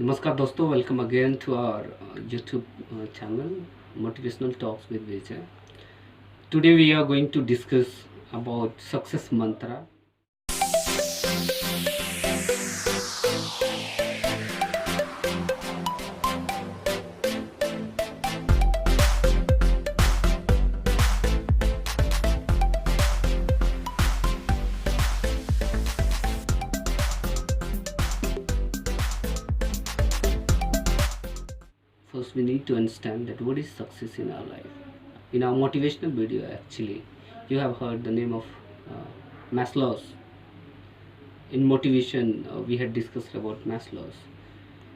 नमस्कार दोस्तों, welcome again to our YouTube channel Motivational Talks with Vijay. Today we are going to discuss about success mantra. First we need to understand that what is success in our life. In our motivational video actually, you have heard the name of Maslow's. In motivation we had discussed about Maslow's.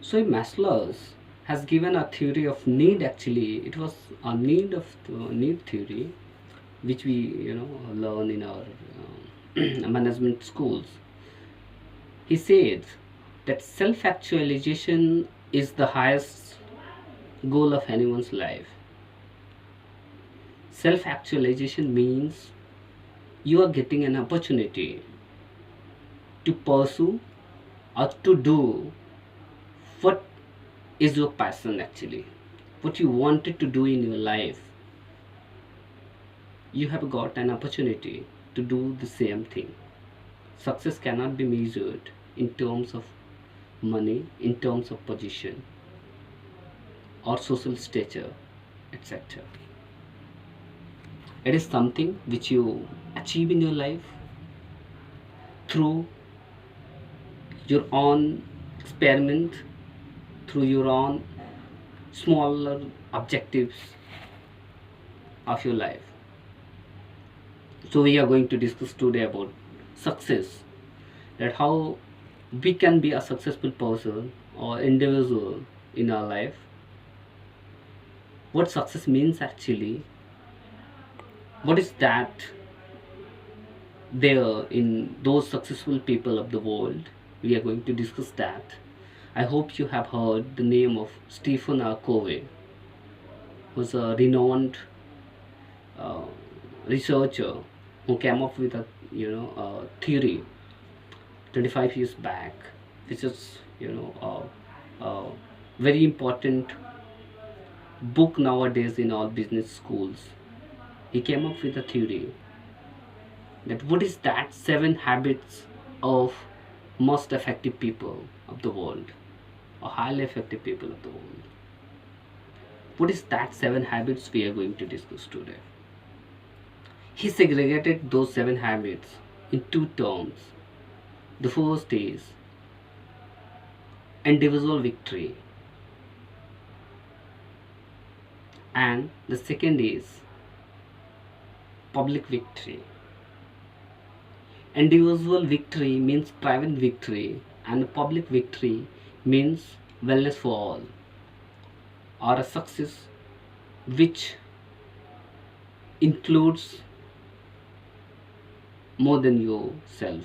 So Maslow's has given a theory of need. Actually it was a need theory which we learn in our management schools. He said that self actualization is the highest goal of anyone's life. Self actualization means you are getting an opportunity to pursue or to do what is your passion, actually what you wanted to do in your life. You have got an opportunity to do the same thing. Success cannot be measured in terms of money, in terms of position or social stature, etc. It is something which you achieve in your life through your own experiment, through your own smaller objectives of your life. So we are going to discuss today about success, that how we can be a successful person or individual in our life, what success means actually, what is that there in those successful people of the world. We are going to discuss that. I hope you have heard the name of Stephen R Covey, who's a renowned uh, researcher who came up with a theory 25 years back, which is a very important book nowadays in all business schools. He came up with a theory that what is that 7 habits of most effective people of the world, or highly effective people of the world. What is that 7 habits we are going to discuss today? He segregated those 7 habits in 2 terms. The first is individual victory, and the second is public victory. Individual victory means private victory, and public victory means wellness for all, or a success which includes more than yourself.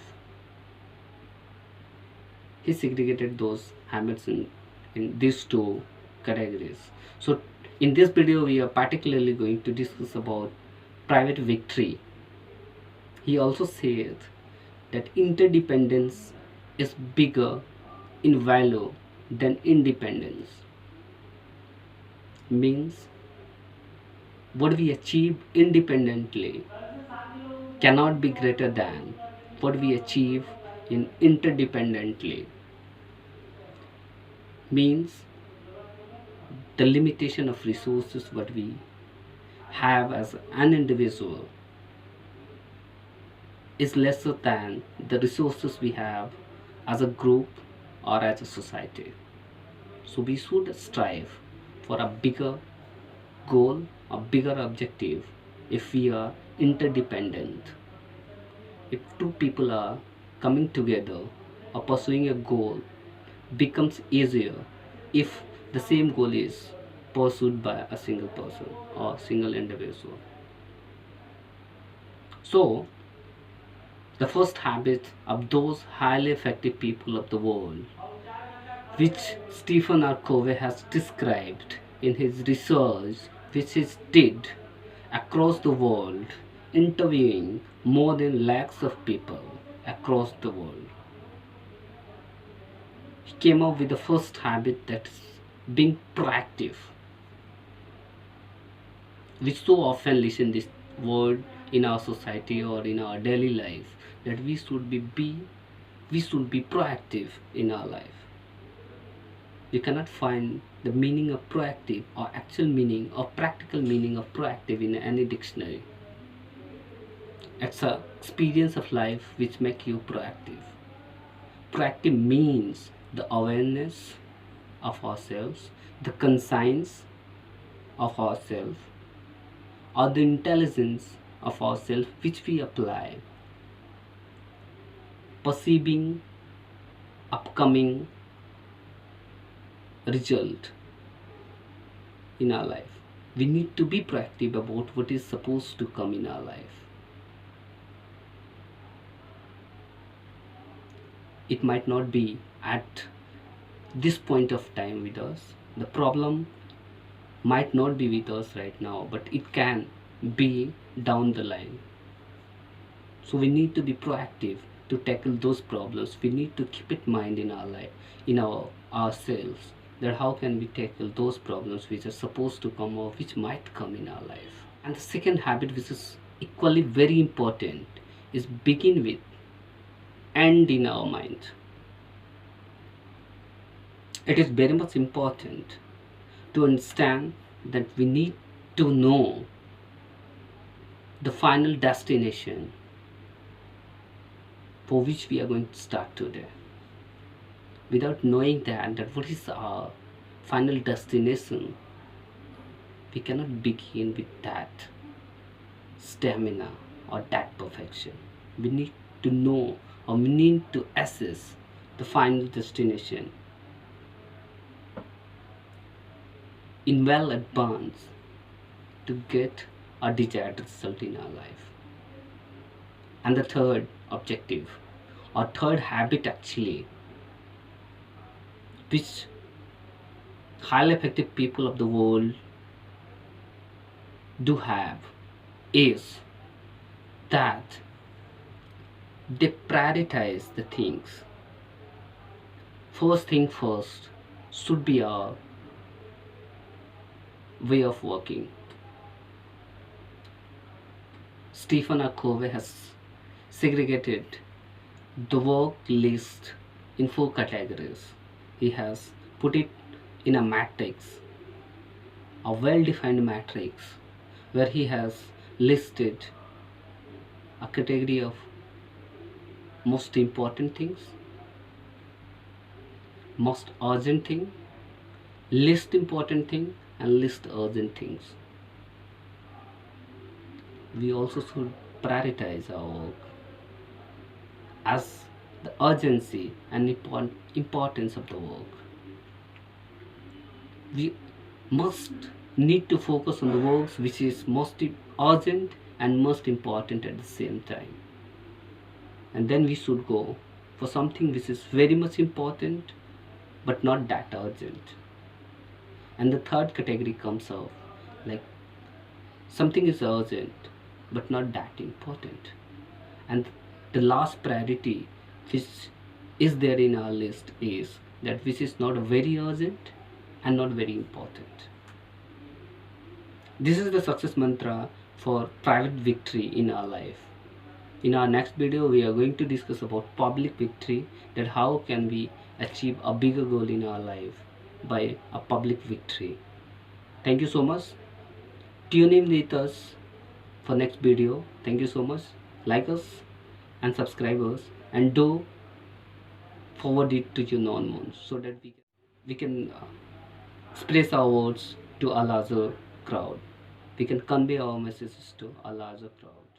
He segregated those habits in these 2 categories. So in this video we are particularly going to discuss about private victory. He also said that interdependence is bigger in value than independence. Means what we achieve independently cannot be greater than what we achieve in interdependently. Means the limitation of resources what we have as an individual is lesser than the resources we have as a group or as a society. So we should strive for a bigger goal, a bigger objective if we are interdependent. If 2 people are coming together or pursuing a goal, becomes easier if the same goal is pursued by a single person or single individual. So the first habit of those highly effective people of the world, which Stephen R Covey has described in his research which he did across the world, interviewing more than lakhs of people across the world. came up with the first habit, that's being proactive. We so often listen this word in our society or in our daily life, that we should be proactive in our life. You cannot find the meaning of proactive or actual meaning or practical meaning of proactive in any dictionary. It's a experience of life which make you proactive. Proactive means the awareness of ourselves, the conscience of ourselves, or the intelligence of ourselves which we apply, perceiving upcoming result in our life. We need to be proactive about what is supposed to come in our life. It might not be at this point of time with us. The problem might not be with us right now, but it can be down the line. So we need to be proactive to tackle those problems. We need to keep it in mind in our life, in ourselves, that how can we tackle those problems which are supposed to come or which might come in our life. And the second habit, which is equally very important, is begin with end in our mind. It is very much important to understand that we need to know the final destination for which we are going to start today. Without knowing that what is our final destination, we cannot begin with that stamina or that perfection. We need to know, or we need to assess the final destination in well advance to get a desired result in our life. And the third objective, or third habit actually, which highly effective people of the world do have, is that they prioritize the things. First thing first should be our way of working. Stephen R Covey has segregated the work list in 4 categories. He has put it in a matrix, a well-defined matrix, where he has listed a category of most important things, most urgent thing, least important thing, and least urgent things. We also should prioritize our work as the urgency and importance of the work. We must need to focus on the works which is most urgent and most important at the same time. And then we should go for something which is very much important but not that urgent. And the third category comes out like something is urgent but not that important. And the last priority which is there in our list is that which is not very urgent and not very important. This is the success mantra for private victory in our life. In our next video, we are going to discuss about public victory, that how can we achieve a bigger goal in our life by a public victory. Thank you so much. Tune in with us for next video. Thank you so much. Like us and subscribe us, and do forward it to your known ones so that we can express our words to a larger crowd. We can convey our messages to a larger crowd.